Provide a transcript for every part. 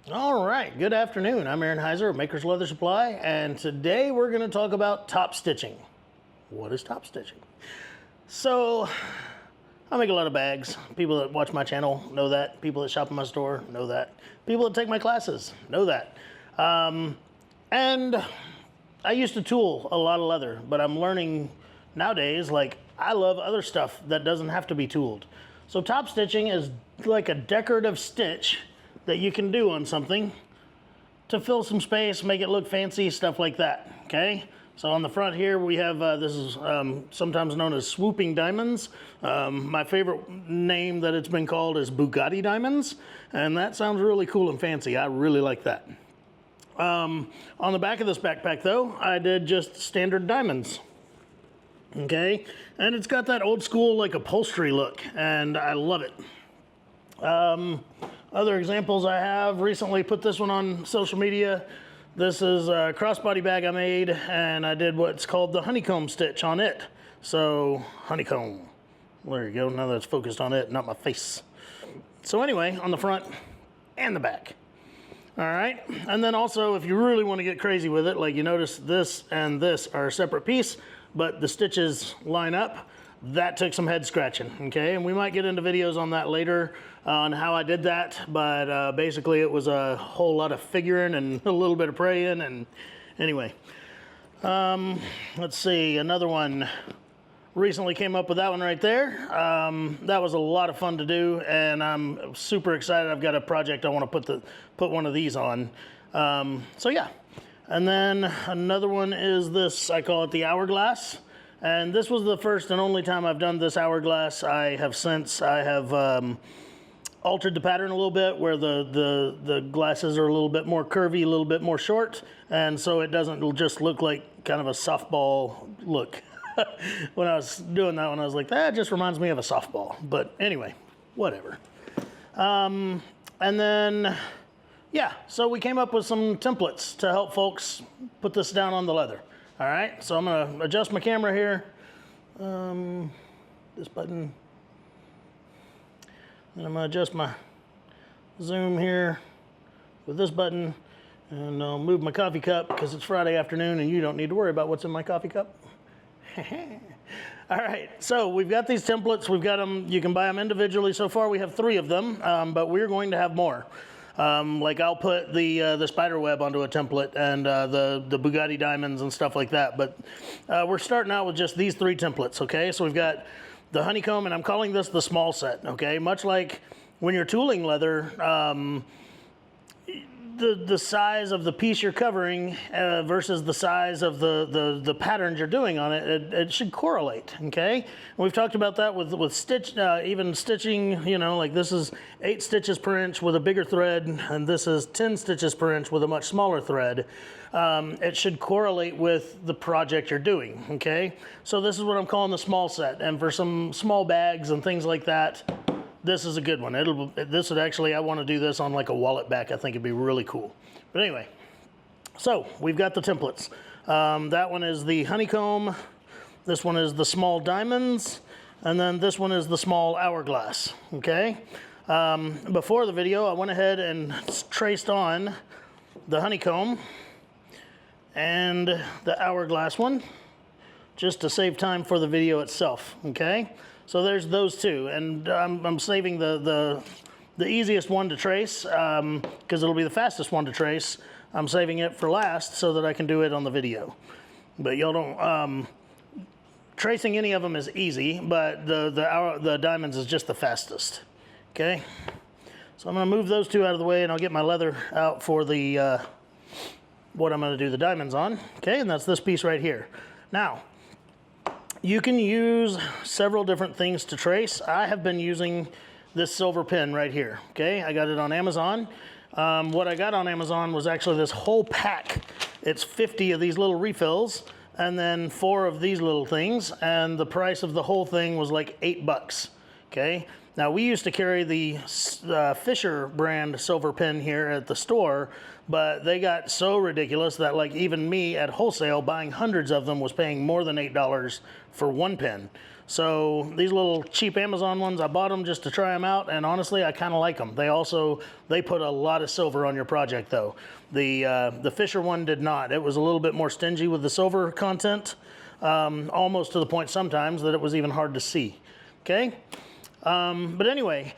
All right, good afternoon. I'm Aaron Heiser of Maker's Leather Supply, and today we're going to talk about top stitching. What is top stitching? So, I make a lot of bags. People that watch my channel know that. People that shop in my store know that. People that take my classes know that. And I used to tool a lot of leather, but I'm learning nowadays, like, I love other stuff that doesn't have to be tooled. So top stitching is like a decorative stitch that you can do on something to fill some space, make it look fancy, stuff like that, okay? So on the front here we have, this is sometimes known as swooping diamonds. My favorite name that it's been called is Bugatti diamonds, and that sounds really cool and fancy. I really like that. On the back of this backpack though, I did just standard diamonds, okay? And it's got that old school like upholstery look, and I love it. Other examples I have recently put this one on social media. This is a crossbody bag I made, and I did what's called the honeycomb stitch on it. So honeycomb, there you go. Now that's focused on it, not my face. So anyway, on the front and the back. All right, and then also if you really want to get crazy with it, like you notice this and this are a separate piece, but the stitches line up. That took some head scratching, okay? And we might get into videos on that later on how I did that, but basically it was a whole lot of figuring and a little bit of praying, and anyway. Let's see, another one. Recently came up with that one right there. That was a lot of fun to do, and I'm super excited. I've got a project I want to put one of these on. So yeah. And then another one is this, I call it the hourglass. And this was the first and only time I've done this hourglass. I have altered the pattern a little bit where the glasses are a little bit more curvy, a little bit more short, and so it doesn't just look like kind of a softball look. When I was doing that one, I was like, that just reminds me of a softball. But anyway, whatever. And then, yeah, so we came up with some templates to help folks put this down on the leather. All right, so I'm gonna adjust my camera here. This button. And I'm gonna adjust my zoom here with this button. And I'll move my coffee cup because it's Friday afternoon and you don't need to worry about what's in my coffee cup. All right, so we've got these templates. We've got them, you can buy them individually. So far we have 3 of them, but we're going to have more. Like I'll put the spider web onto a template and the Bugatti diamonds and stuff like that. But we're starting out with just these 3 templates, okay? So we've got the honeycomb, and I'm calling this the small set, okay? Much like when you're tooling leather, the size of the piece you're covering versus the size of the patterns you're doing on it, it should correlate, okay? And we've talked about that with stitch, even stitching, you know, like this is 8 stitches per inch with a bigger thread, and this is 10 stitches per inch with a much smaller thread. It should correlate with the project you're doing, okay? So this is what I'm calling the small set, and for some small bags and things like that, this is a good one. This would actually, I want to do this on like a wallet back. I think it'd be really cool. But anyway, so we've got the templates. That one is the honeycomb. This one is the small diamonds. And then this one is the small hourglass, okay? Before the video, I went ahead and traced on the honeycomb and the hourglass one, just to save time for the video itself, okay? So there's those 2, and I'm saving the easiest one to trace because it'll be the fastest one to trace. I'm saving it for last so that I can do it on the video. But y'all don't, tracing any of them is easy, but the diamonds is just the fastest, okay? So I'm gonna move those 2 out of the way, and I'll get my leather out for the, what I'm gonna do the diamonds on, okay? And that's this piece right here. Now, you can use several different things to trace. I have been using this silver pen right here, okay? I got it on Amazon. What I got on Amazon was actually this whole pack. It's 50 of these little refills, and then 4 of these little things, and the price of the whole thing was like $8, okay? Now, we used to carry the Fisher brand silver pen here at the store, but they got so ridiculous that like even me at wholesale buying hundreds of them was paying more than $8 for one pen. So these little cheap Amazon ones, I bought them just to try them out, and honestly, I kind of like them. They put a lot of silver on your project though. The Fisher one did not. It was a little bit more stingy with the silver content, almost to the point sometimes that it was even hard to see. Okay, but anyway,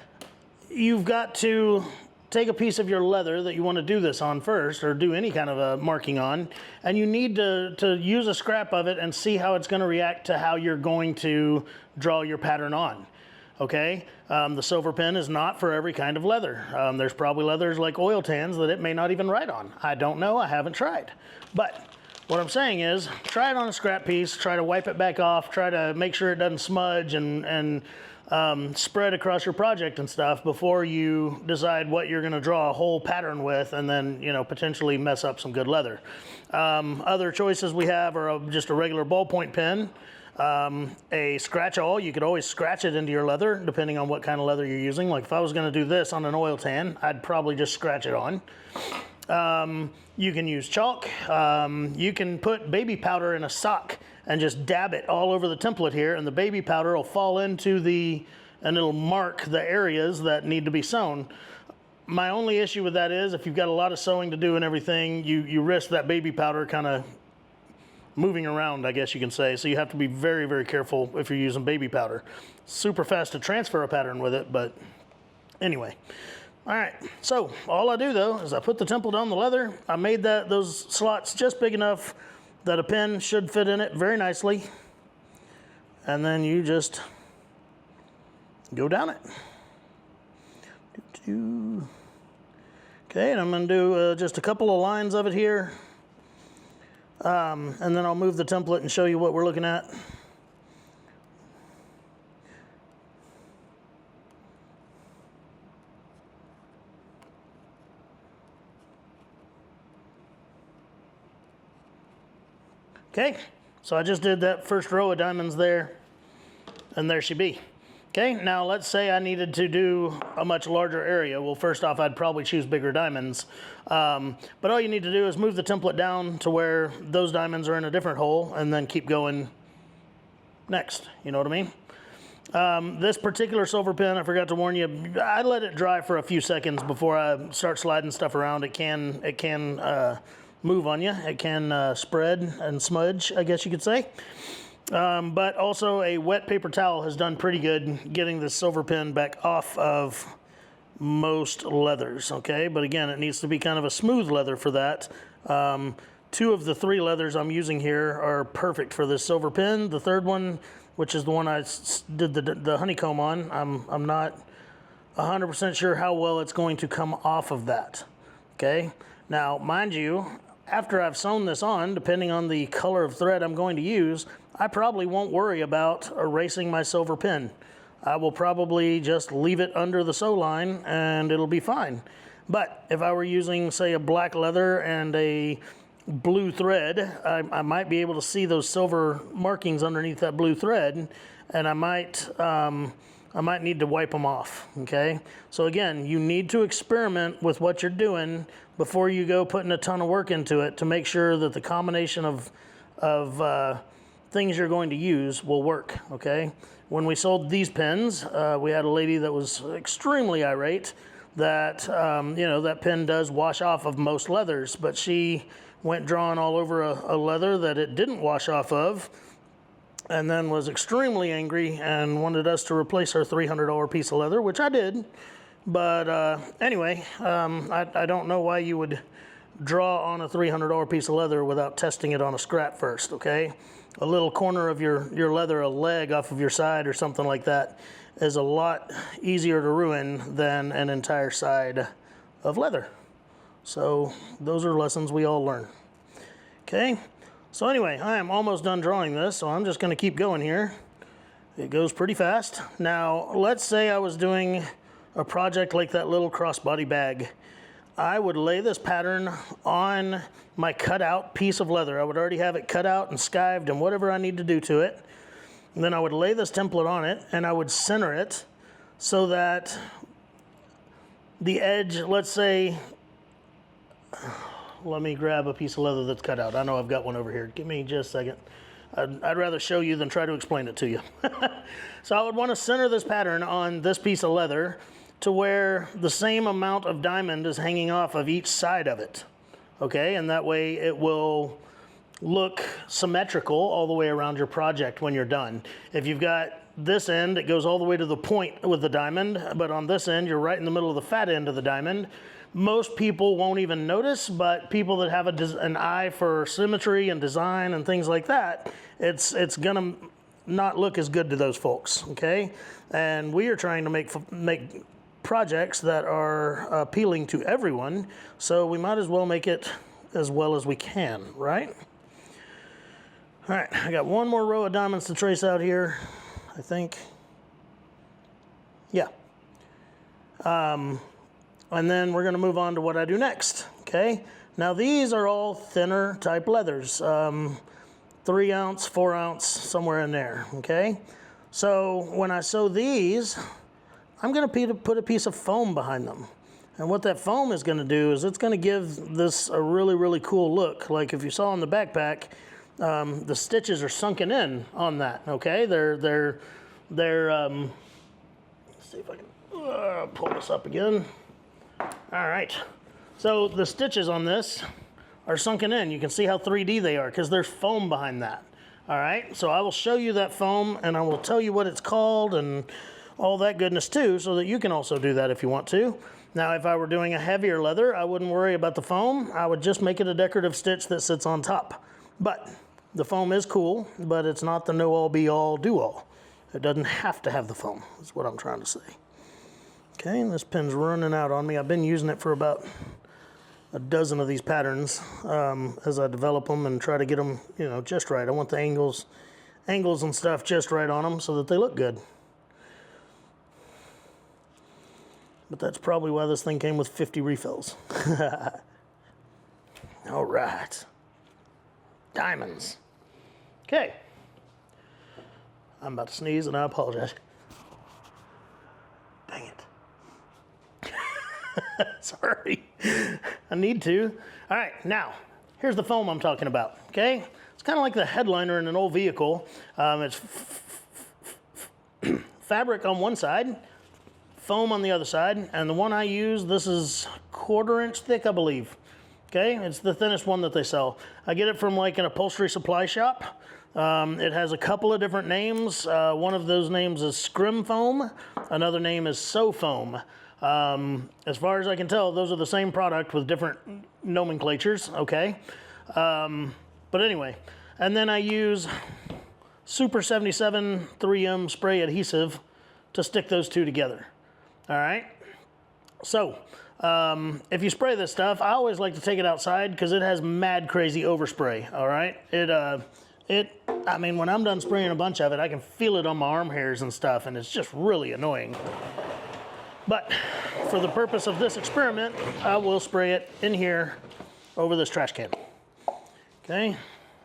you've got to take a piece of your leather that you want to do this on first, or do any kind of a marking on, and you need to use a scrap of it and see how it's going to react to how you're going to draw your pattern on. Okay, the silver pen is not for every kind of leather. There's probably leathers like oil tans that it may not even write on. I don't know, I haven't tried. But what I'm saying is, try it on a scrap piece, try to wipe it back off, try to make sure it doesn't smudge and spread across your project and stuff before you decide what you're going to draw a whole pattern with, and then, you know, potentially mess up some good leather. Other choices we have are just a regular ballpoint pen, a scratch awl. You could always scratch it into your leather depending on what kind of leather you're using. Like if I was going to do this on an oil tan, I'd probably just scratch it on. You can use chalk. You can put baby powder in a sock and just dab it all over the template here, and the baby powder will fall into and it'll mark the areas that need to be sewn. My only issue with that is if you've got a lot of sewing to do and everything, you risk that baby powder kind of moving around, I guess you can say. So you have to be very, very careful if you're using baby powder. Super fast to transfer a pattern with it, but anyway. All right, so all I do though is I put the template on the leather. I made those slots just big enough that a pen should fit in it very nicely. And then you just go down it. Okay, and I'm gonna do just a couple of lines of it here. And then I'll move the template and show you what we're looking at. Okay, so I just did that first row of diamonds there, and there she be. Okay, now let's say I needed to do a much larger area. Well, first off, I'd probably choose bigger diamonds. But all you need to do is move the template down to where those diamonds are in a different hole, and then keep going next, you know what I mean? This particular silver pen, I forgot to warn you, I let it dry for a few seconds before I start sliding stuff around. It can move on you. It can spread and smudge, I guess you could say. But also a wet paper towel has done pretty good getting the silver pen back off of most leathers, okay? But again, it needs to be kind of a smooth leather for that. 2 of the 3 leathers I'm using here are perfect for this silver pen. The third one, which is the one I did the honeycomb on, I'm not 100% sure how well it's going to come off of that, okay? Now, mind you, after I've sewn this on, depending on the color of thread I'm going to use, I probably won't worry about erasing my silver pen. I will probably just leave it under the sew line and it'll be fine. But if I were using, say, a black leather and a blue thread, I might be able to see those silver markings underneath that blue thread, and I might need to wipe them off, okay? So again, you need to experiment with what you're doing before you go putting a ton of work into it to make sure that the combination of things you're going to use will work, okay? When we sold these pens, we had a lady that was extremely irate that, you know, that pen does wash off of most leathers, but she went drawing all over a leather that it didn't wash off of, and then was extremely angry and wanted us to replace her $300 piece of leather, which I did. But anyway, I don't know why you would draw on a $300 piece of leather without testing it on a scrap first, okay? A little corner of your leather, a leg off of your side or something like that, is a lot easier to ruin than an entire side of leather. So those are lessons we all learn. Okay, so anyway, I am almost done drawing this, so I'm just going to keep going here. It goes pretty fast. Now, let's say I was doing a project like that little crossbody bag. I would lay this pattern on my cutout piece of leather. I would already have it cut out and skived and whatever I need to do to it. And then I would lay this template on it and I would center it so that the edge, let's say, let me grab a piece of leather that's cut out. I know I've got one over here. Give me just a second. I'd rather show you than try to explain it to you. So I would want to center this pattern on this piece of leather to where the same amount of diamond is hanging off of each side of it. Okay, and that way it will look symmetrical all the way around your project when you're done. If you've got this end, it goes all the way to the point with the diamond, but on this end, you're right in the middle of the fat end of the diamond. Most people won't even notice, but people that have an eye for symmetry and design and things like that, it's gonna not look as good to those folks, okay? And we are trying to make projects that are appealing to everyone, so we might as well make it as well as we can, right? All right, I got one more row of diamonds to trace out here, I think. Yeah. And then we're going to move on to what I do next, okay? Now these are all thinner type leathers, 3 ounce, 4 ounce, somewhere in there, okay? So when I sew these, I'm going to put a piece of foam behind them. And what that foam is going to do is it's going to give this a really, really cool look. Like if you saw on the backpack, the stitches are sunken in on that, okay? They're let's see if I can pull this up again. All right, so the stitches on this are sunken in. You can see how 3D they are because there's foam behind that. All right, so I will show you that foam and I will tell you what it's called and all that goodness too, so that you can also do that if you want to. Now, if I were doing a heavier leather, I wouldn't worry about the foam. I would just make it a decorative stitch that sits on top. But the foam is cool, but it's not the know-all, be-all, do-all. It doesn't have to have the foam, is what I'm trying to say. Okay, and this pin's running out on me. I've been using it for about a dozen of these patterns as I develop them and try to get them, you know, just right. I want the angles and stuff just right on them so that they look good. But that's probably why this thing came with 50 refills. All right. Diamonds. Okay. I'm about to sneeze and I apologize. Dang it. Sorry. I need to. All right, now, here's the foam I'm talking about, okay? It's kind of like the headliner in an old vehicle. It's fabric on one side, foam on the other side, and the one I use, this is 1/4 inch thick, I believe. Okay, it's the thinnest one that they sell. I get it from like an upholstery supply shop. It has a couple of different names. One of those names is scrim foam. Another name is sew foam. As far as I can tell, those are the same product with different nomenclatures, okay? But anyway, and then I use Super 77 3M spray adhesive to stick those two together, all right? So, if you spray this stuff, I always like to take it outside because it has mad crazy overspray, all right? I mean, when I'm done spraying a bunch of it, I can feel it on my arm hairs and stuff, and it's just really annoying. But for the purpose of this experiment, I will spray it in here over this trash can. Okay,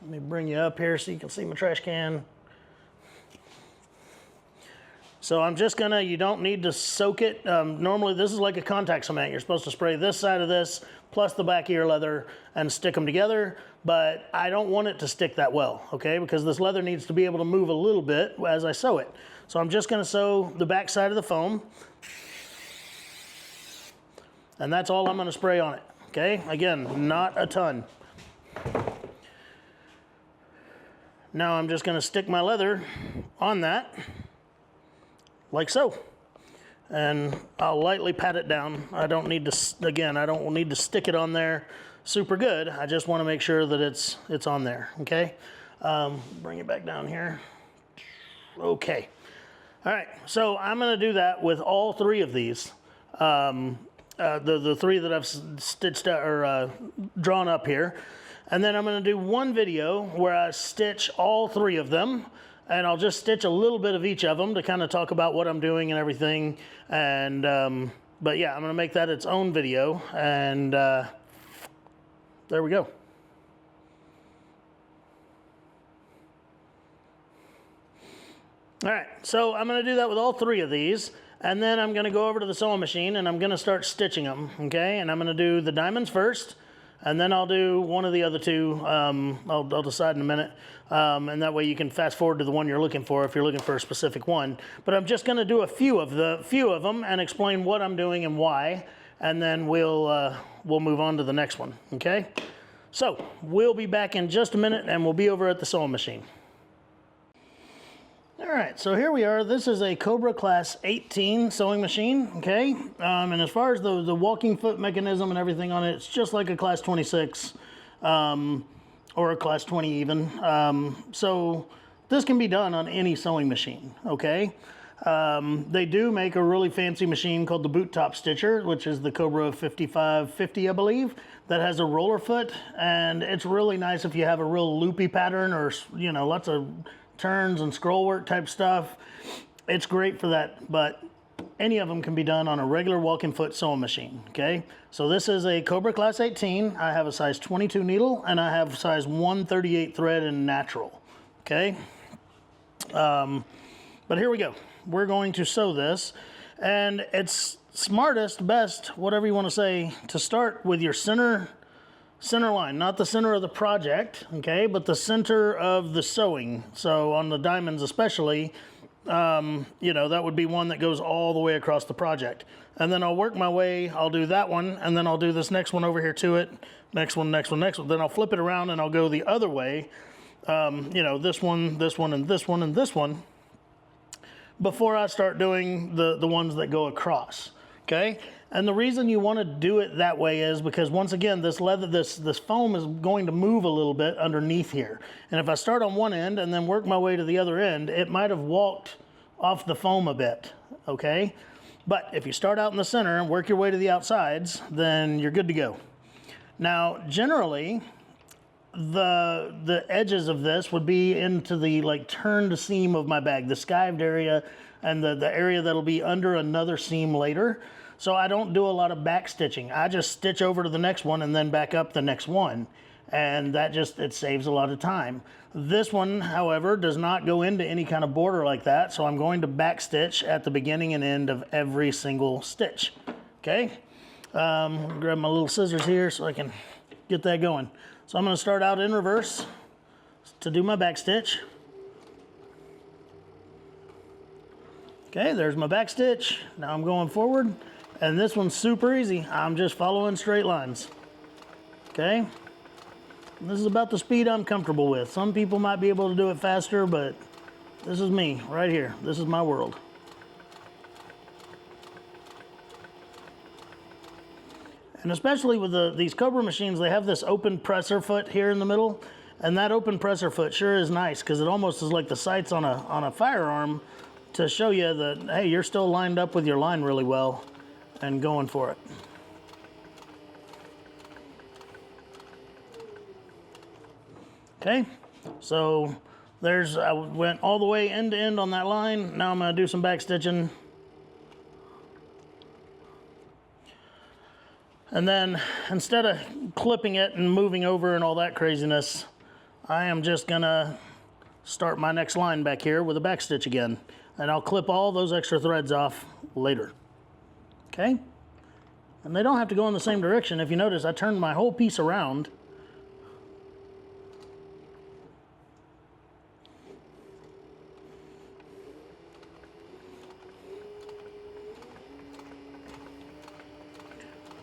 let me bring you up here so you can see my trash can. So I'm just gonna, you don't need to soak it. Normally this is like a contact cement. You're supposed to spray this side of this plus the back of your leather and stick them together, but I don't want it to stick that well, okay? Because this leather needs to be able to move a little bit as I sew it. So I'm just gonna sew the back side of the foam. And that's all I'm gonna spray on it, okay? Again, not a ton. Now I'm just gonna stick my leather on that, like so. And I'll lightly pat it down. I don't need to, again, I don't need to stick it on there super good. I just wanna make sure that it's on there, okay? Bring it back down here. Okay. All right, so I'm gonna do that with all 3 of these. The 3 that I've stitched out, or drawn up here. And then I'm gonna do one video where I stitch all 3 of them, and I'll just stitch a little bit of each of them to kind of talk about what I'm doing and everything. And, but yeah, I'm gonna make that its own video, and there we go. All right, so I'm gonna do that with all 3 of these. And then I'm gonna go over to the sewing machine and I'm gonna start stitching them, okay? And I'm gonna do the diamonds first, and then I'll do one of the other two. I'll decide in a minute, and that way you can fast forward to the one you're looking for if you're looking for a specific one. But I'm just going to do a few of them and explain what I'm doing and why, and then we'll move on to the next one. Okay? So we'll be back in just a minute, and we'll be over at the sewing machine. All right, so here we are. This is a Cobra Class 18 sewing machine, okay? And as far as the walking foot mechanism and everything on it, it's just like a Class 26 or a Class 20 even. So this can be done on any sewing machine, okay? They do make a really fancy machine called the boot top stitcher, which is the Cobra 5550, I believe, that has a roller foot, and it's really nice if you have a real loopy pattern or, you know, lots of turns and scroll work type stuff. It's great for that, but any of them can be done on a regular walking foot sewing machine, okay? So this is a Cobra Class 18. I have a size 22 needle, and I have size 138 thread in natural, okay? But here we go. We're going to sew this, and it's smartest, best, whatever you want to say, to start with your center line, not the center of the project, okay, but the center of the sewing. So on the diamonds especially, you know, that would be one that goes all the way across the project. And then I'll work my way, I'll do that one, and then I'll do this next one over here to it, next one, next one, next one. Then I'll flip it around and I'll go the other way, you know, this one, and this one, and this one, before I start doing the ones that go across, okay? And the reason you want to do it that way is because, once again, this leather, this foam is going to move a little bit underneath here. And if I start on one end and then work my way to the other end, it might have walked off the foam a bit, okay? But if you start out in the center and work your way to the outsides, then you're good to go. Now, generally, the edges of this would be into the like turned seam of my bag, the skived area, and the area that'll be under another seam later. So I don't do a lot of back stitching. I just stitch over to the next one and then back up the next one. And that just, it saves a lot of time. This one, however, does not go into any kind of border like that. So I'm going to back stitch at the beginning and end of every single stitch. Okay? Grab my little scissors here so I can get that going. So I'm going to start out in reverse to do my back stitch. Okay, there's my back stitch. Now I'm going forward. And this one's super easy. I'm just following straight lines. Okay? This is about the speed I'm comfortable with. Some people might be able to do it faster, but this is me right here. This is my world. And especially with these Cobra machines, they have this open presser foot here in the middle. And that open presser foot sure is nice, because it almost is like the sights on a firearm to show you that, hey, you're still lined up with your line really well and going for it. Okay, so I went all the way end to end on that line. Now I'm going to do some back stitching. And then instead of clipping it and moving over and all that craziness, I am just going to start my next line back here with a back stitch again. And I'll clip all those extra threads off later. Okay? And they don't have to go in the same direction. If you notice, I turned my whole piece around.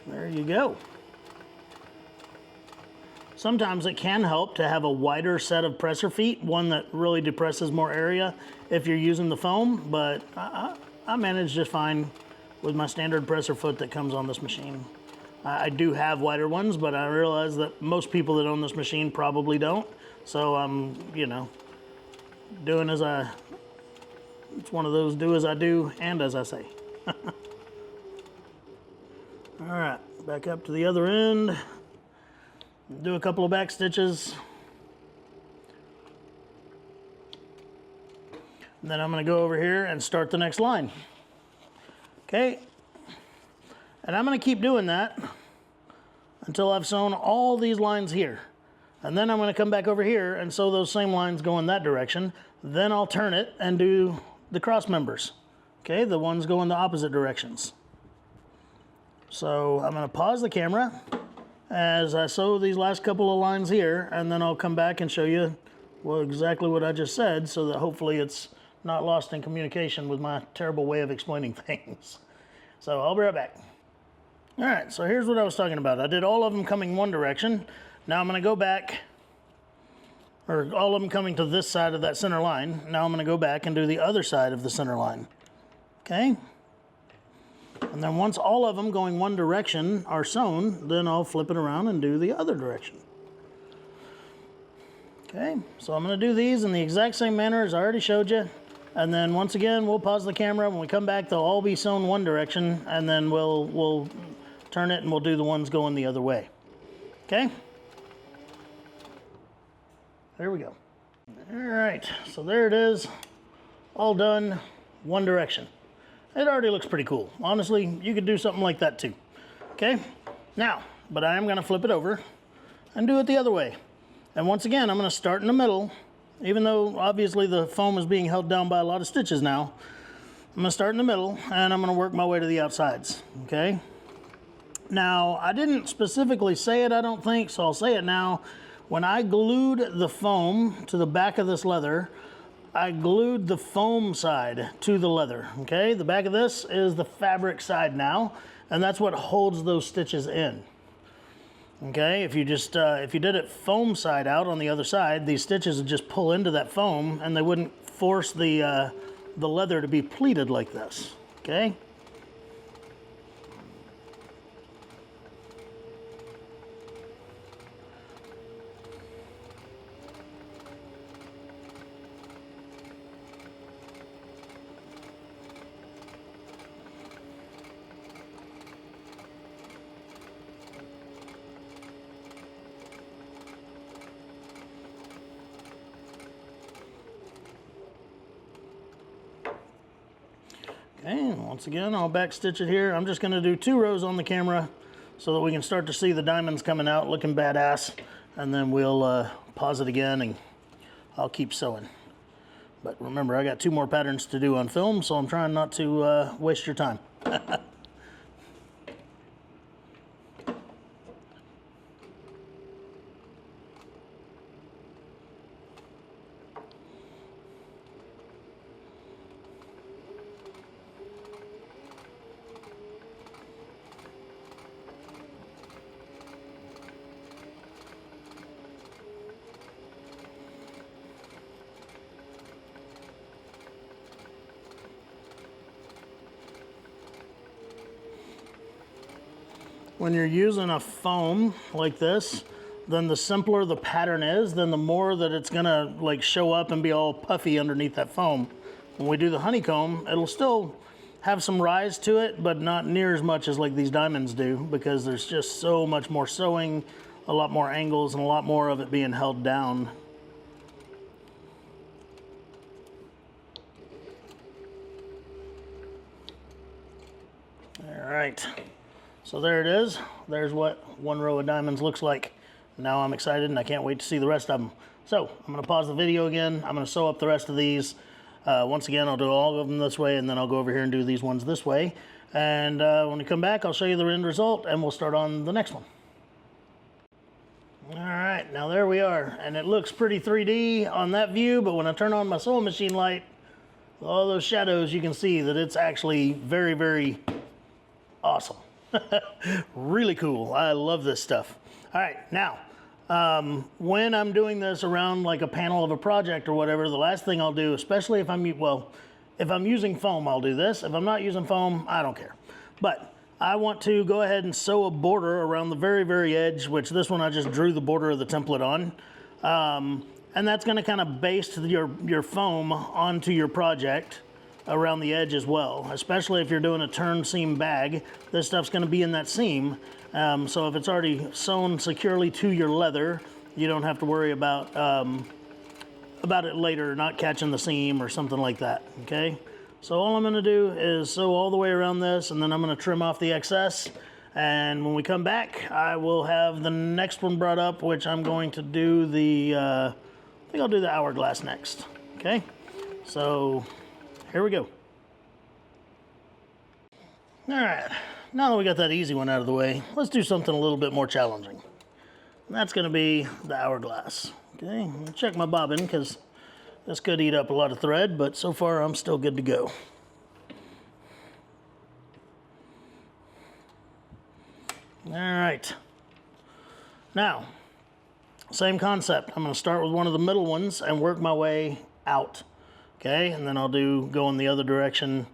There you go. Sometimes it can help to have a wider set of presser feet, one that really depresses more area if you're using the foam, but I manage just fine with my standard presser foot that comes on this machine. I do have wider ones, but I realize that most people that own this machine probably don't. So I'm, you know, doing as it's one of those do as I do and as I say. All right, back up to the other end. Do a couple of back stitches. And then I'm going to go over here and start the next line. Okay, and I'm going to keep doing that until I've sewn all these lines here. And then I'm going to come back over here and sew those same lines going that direction. Then I'll turn it and do the cross members. Okay, the ones going the opposite directions. So I'm going to pause the camera as I sew these last couple of lines here, and then I'll come back and show you exactly what I just said, so that hopefully it's not lost in communication with my terrible way of explaining things. So I'll be right back. All right, so here's what I was talking about. I did all of them coming one direction. Now I'm going to go back, or all of them coming to this side of that center line. Now I'm going to go back and do the other side of the center line. Okay? And then once all of them going one direction are sewn, then I'll flip it around and do the other direction. Okay, so I'm going to do these in the exact same manner as I already showed you. And then once again, we'll pause the camera. When we come back, they'll all be sewn one direction, and then we'll turn it and we'll do the ones going the other way. Okay? There we go. All right, so there it is, all done, one direction. It already looks pretty cool. Honestly, you could do something like that too. Okay? Now, but I am gonna flip it over and do it the other way. And once again, I'm gonna start in the middle, even though obviously the foam is being held down by a lot of stitches now. I'm gonna start in the middle and I'm gonna work my way to the outsides, okay? Now, I didn't specifically say it, I don't think, so I'll say it now. When I glued the foam to the back of this leather, I glued the foam side to the leather, okay? The back of this is the fabric side now, and that's what holds those stitches in. Okay, if you just if you did it foam side out on the other side, these stitches would just pull into that foam and they wouldn't force the leather to be pleated like this, okay? Okay, and once again, I'll back stitch it here. I'm just gonna do 2 rows on the camera so that we can start to see the diamonds coming out looking badass, and then we'll pause it again and I'll keep sewing. But remember, I got 2 more patterns to do on film, so I'm trying not to waste your time. When you're using a foam like this, then the simpler the pattern is, then the more that it's gonna like show up and be all puffy underneath that foam. When we do the honeycomb, it'll still have some rise to it, but not near as much as like these diamonds do, because there's just so much more sewing, a lot more angles, and a lot more of it being held down. All right. So there it is. There's what 1 row of diamonds looks like. Now I'm excited and I can't wait to see the rest of them. So I'm going to pause the video again. I'm going to sew up the rest of these. Once again, I'll do all of them this way, and then I'll go over here and do these ones this way. And when we come back, I'll show you the end result and we'll start on the next one. All right, now there we are. And it looks pretty 3D on that view, but when I turn on my sewing machine light, all those shadows, you can see that it's actually very, very awesome. Really cool. I love this stuff. All right, now, when I'm doing this around like a panel of a project or whatever, the last thing I'll do, especially if I'm using foam, I'll do this. If I'm not using foam, I don't care. But I want to go ahead and sew a border around the very, very edge, which this one I just drew the border of the template on. And that's going to kind of baste your foam onto your project around the edge as well, especially if you're doing a turn seam bag. This stuff's going to be in that seam, so if it's already sewn securely to your leather, you don't have to worry about it later not catching the seam or something like that. Okay, so all I'm going to do is sew all the way around this, and then I'm going to trim off the excess, and when we come back I will have the next one brought up, which I'm going to do I think I'll do the hourglass next. Okay, so here we go. All right, now that we got that easy one out of the way, let's do something a little bit more challenging. And that's gonna be the hourglass. Okay, I'm gonna check my bobbin because this could eat up a lot of thread, but so far I'm still good to go. All right. Now, same concept. I'm gonna start with one of the middle ones and work my way out. Okay, and then I'll go in the other direction.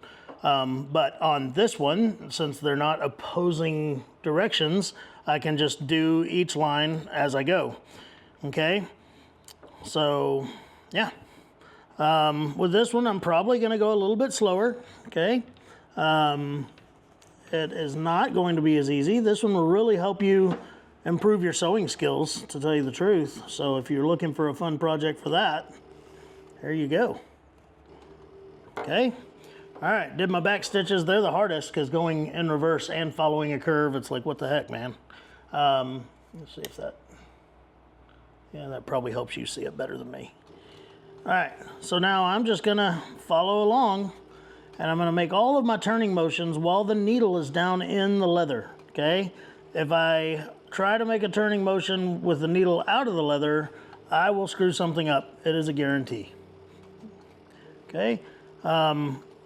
But on this one, since they're not opposing directions, I can just do each line as I go. Okay, so yeah. With this one, I'm probably going to go a little bit slower. Okay, it is not going to be as easy. This one will really help you improve your sewing skills, to tell you the truth. So if you're looking for a fun project for that, here you go. Okay. All right, did my back stitches. They're the hardest because going in reverse and following a curve, it's like, what the heck, man? Let's see if that, yeah, that probably helps you see it better than me. All right, so now I'm just gonna follow along and I'm gonna make all of my turning motions while the needle is down in the leather, okay? If I try to make a turning motion with the needle out of the leather, I will screw something up. It is a guarantee, okay?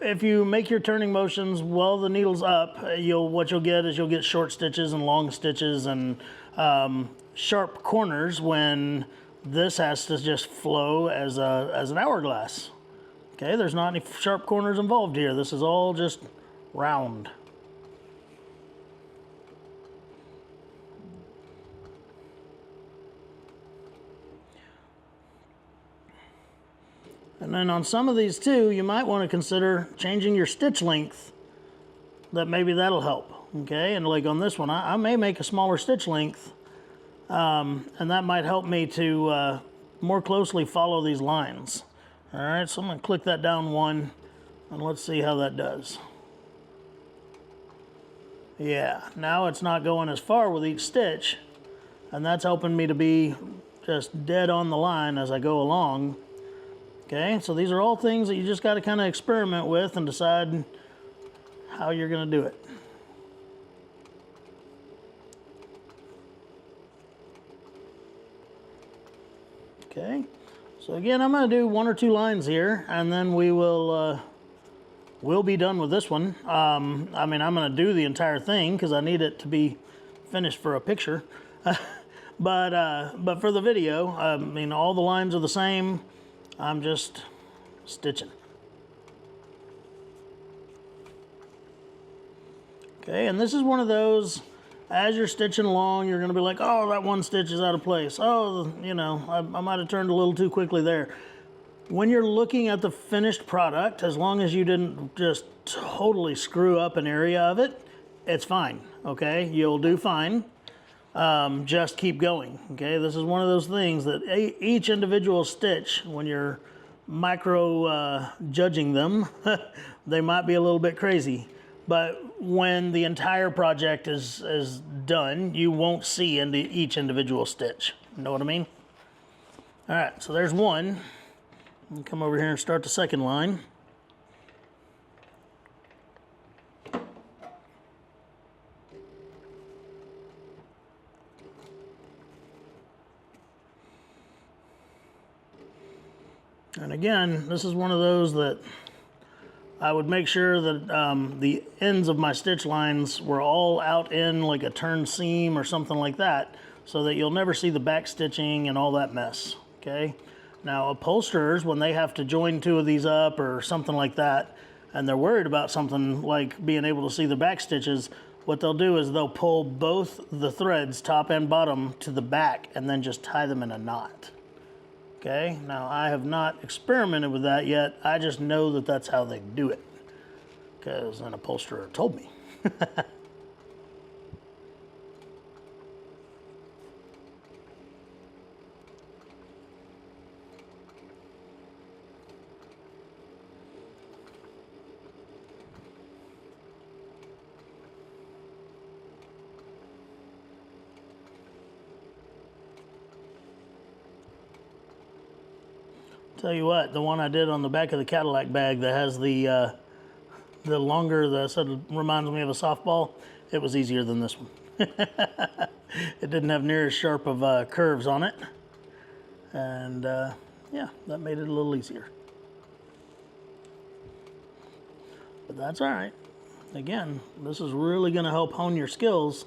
If you make your turning motions while the needle's up, what you'll get is you'll get short stitches and long stitches and sharp corners when this has to just flow as an hourglass. Okay, there's not any sharp corners involved here. This is all just round. And then on some of these too, you might want to consider changing your stitch length. That maybe that'll help. Okay, and like on this one, I may make a smaller stitch length, and that might help me to more closely follow these lines. All right, so I'm going to click that down one, and let's see how that does. Yeah, now it's not going as far with each stitch, and that's helping me to be just dead on the line as I go along. Okay, so these are all things that you just got to kind of experiment with and decide how you're going to do it. Okay, so again, I'm going to do 1 or 2 lines here, and then we'll be done with this one. I mean, I'm going to do the entire thing because I need it to be finished for a picture. but for the video, I mean, all the lines are the same. I'm just stitching. Okay, and this is one of those, as you're stitching along, you're going to be like, oh, that one stitch is out of place. Oh, you know, I might have turned a little too quickly there. When you're looking at the finished product, as long as you didn't just totally screw up an area of it, it's fine, okay? You'll do fine. Just keep going, okay? This is one of those things that each individual stitch, when you're micro judging them, they might be a little bit crazy. But when the entire project is done, you won't see into each individual stitch. You know what I mean? All right, so there's one. I'll come over here and start the second line. And again, this is one of those that I would make sure that the ends of my stitch lines were all out in like a turn seam or something like that, so that you'll never see the back stitching and all that mess, okay? Now, upholsterers, when they have to join 2 of these up or something like that, and they're worried about something like being able to see the back stitches, what they'll do is they'll pull both the threads, top and bottom, to the back and then just tie them in a knot. Okay, now I have not experimented with that yet. I just know that that's how they do it because an upholsterer told me. Tell you what, the one I did on the back of the Cadillac bag that has the longer, the sort of reminds me of a softball. it was easier than this one. It didn't have near as sharp of curves on it. And yeah, that made it a little easier. But that's all right. Again, this is really going to help hone your skills.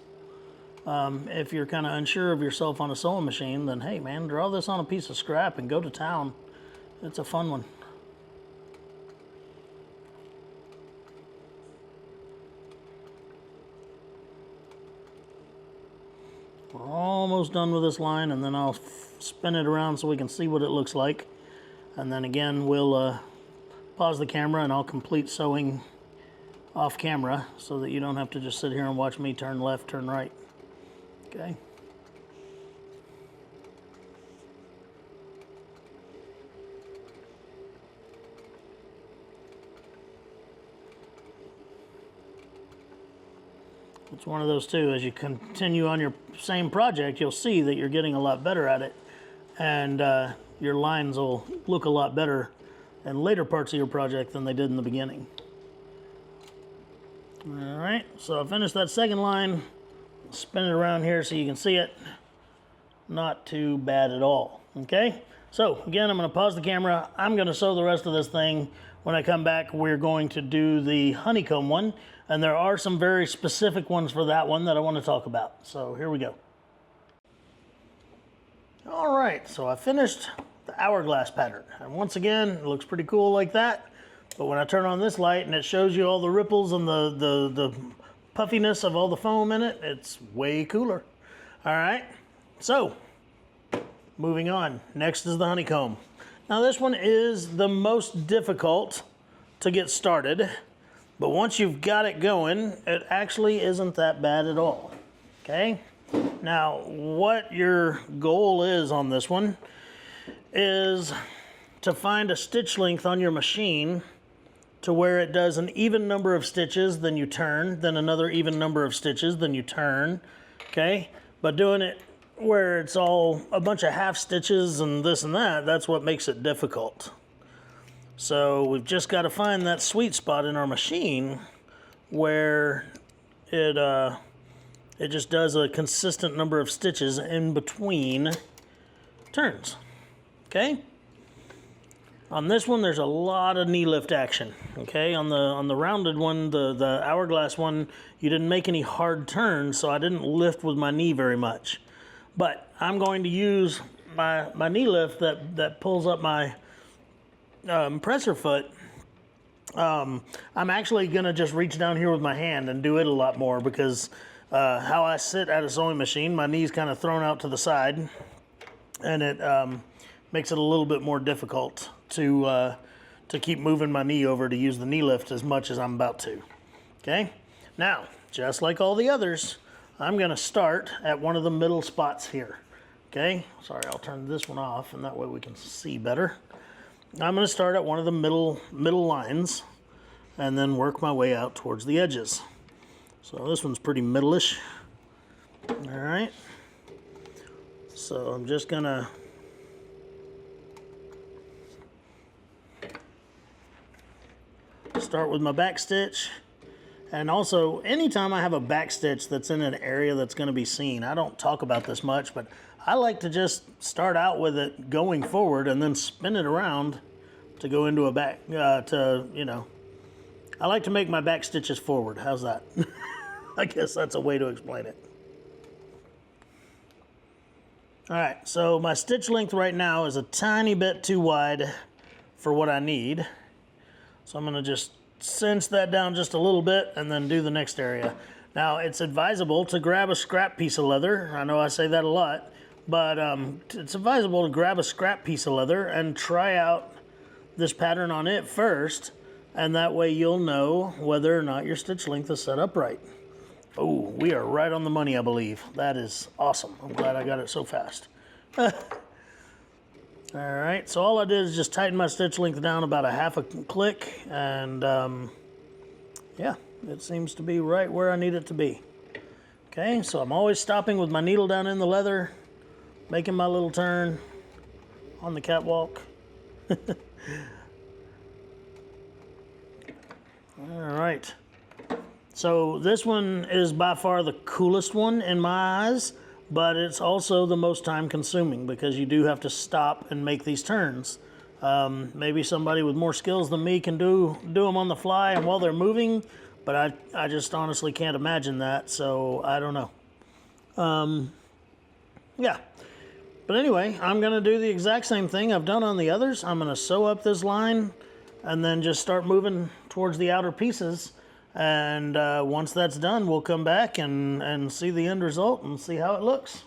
If you're kind of unsure of yourself on a sewing machine, then hey man, draw this on a piece of scrap and go to town. It's a fun one. We're almost done with this line, and then I'll spin it around so we can see what it looks like. And then again, we'll pause the camera and I'll complete sewing off camera so that you don't have to just sit here and watch me turn left, turn right. Okay. It's one of those too, as you continue on your same project, you'll see that you're getting a lot better at it, and your lines will look a lot better in later parts of your project than they did in the beginning. All right, so I finished that second line. Spin it around here so you can see it. Not too bad at all. Okay, so again, I'm going to pause the camera. I'm going to sew the rest of this thing. When I come back, we're going to do the honeycomb one, and there are some very specific ones for that one that I want to talk about. So here we go. All right, so I finished the hourglass pattern, and once again, it looks pretty cool like that. But when I turn on this light and it shows you all the ripples and the puffiness of all the foam in it, it's way cooler. All right, so moving on. Next is the honeycomb. Now this one is the most difficult to get started, but once you've got it going, it actually isn't that bad at all. Okay, now what your goal is on this one is to find a stitch length on your machine to where it does an even number of stitches, then you turn, then another even number of stitches, then you turn, okay? But doing it where it's all a bunch of half stitches and this and that, that's what makes it difficult. So we've just got to find that sweet spot in our machine where it just does a consistent number of stitches in between turns, okay? On this one, there's a lot of knee lift action, okay? On the rounded one, the hourglass one, you didn't make any hard turns, so I didn't lift with my knee very much. But I'm going to use my knee lift that pulls up my presser foot. I'm actually gonna just reach down here with my hand and do it a lot more because how I sit at a sewing machine, my knee's kind of thrown out to the side, and it makes it a little bit more difficult to keep moving my knee over to use the knee lift as much as I'm about to. Okay, now just like all the others, I'm going to start at one of the middle spots here. Okay, sorry, I'll turn this one off and that way we can see better. I'm going to start at one of the middle lines and then work my way out towards the edges. So this one's pretty middle-ish. All right, so I'm just gonna start with my back stitch. And also, anytime I have a back stitch that's in an area that's going to be seen, I don't talk about this much, but I like to just start out with it going forward and then spin it around to go into a back, I like to make my back stitches forward. How's that? I guess that's a way to explain it. All right, so my stitch length right now is a tiny bit too wide for what I need. So I'm going to just cinch that down just a little bit and then do the next area. Now, it's advisable to grab a scrap piece of leather. I know I say that a lot, but it's advisable to grab a scrap piece of leather and try out this pattern on it first, and that way you'll know whether or not your stitch length is set up right. Oh, we are right on the money, I believe. That is awesome. I'm glad I got it so fast. All right, so all I did is just tighten my stitch length down about a half a click, and yeah, it seems to be right where I need it to be. Okay, so I'm always stopping with my needle down in the leather, making my little turn on the catwalk. All right, So this one is by far the coolest one in my eyes, but it's also the most time consuming because you do have to stop and make these turns. Maybe somebody with more skills than me can do them on the fly and while they're moving, but I just honestly can't imagine that, so I don't know. Yeah. But anyway, I'm going to do the exact same thing I've done on the others. I'm going to sew up this line and then just start moving towards the outer pieces. And once that's done, we'll come back and see the end result and see how it looks.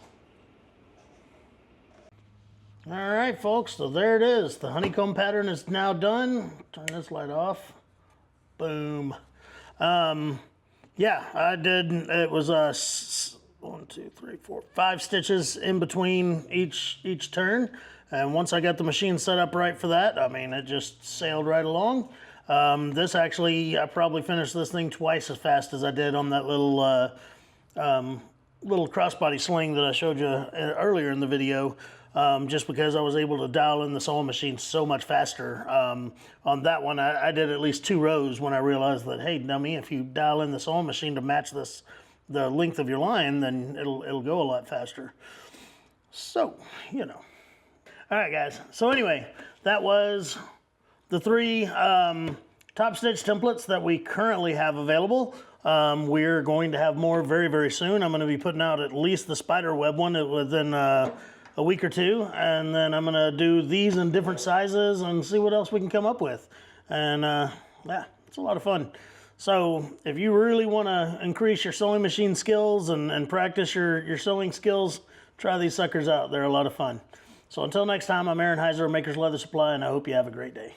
All right, folks, so there it is. The honeycomb pattern is now done. Turn this light off. Boom. Yeah, I did. It was 1, 2, 3, 4, 5 stitches in between each turn. And once I got the machine set up right for that, I mean, it just sailed right along. This actually, I probably finished this thing twice as fast as I did on that little crossbody sling that I showed you earlier in the video, just because I was able to dial in the sewing machine so much faster. On that one, I did at least 2 rows when I realized that, hey, dummy, if you dial in the sewing machine to match the length of your line, then it'll go a lot faster. So, you know. All right, guys. So anyway, that was the 3 top stitch templates that we currently have available. We're going to have more very, very soon. I'm going to be putting out at least the spider web one within a week or 2, and then I'm going to do these in different sizes and see what else we can come up with. And yeah, it's a lot of fun. So if you really want to increase your sewing machine skills and practice your sewing skills, try these suckers out. They're a lot of fun. So until next time, I'm Aaron Heiser of Maker's Leather Supply, and I hope you have a great day.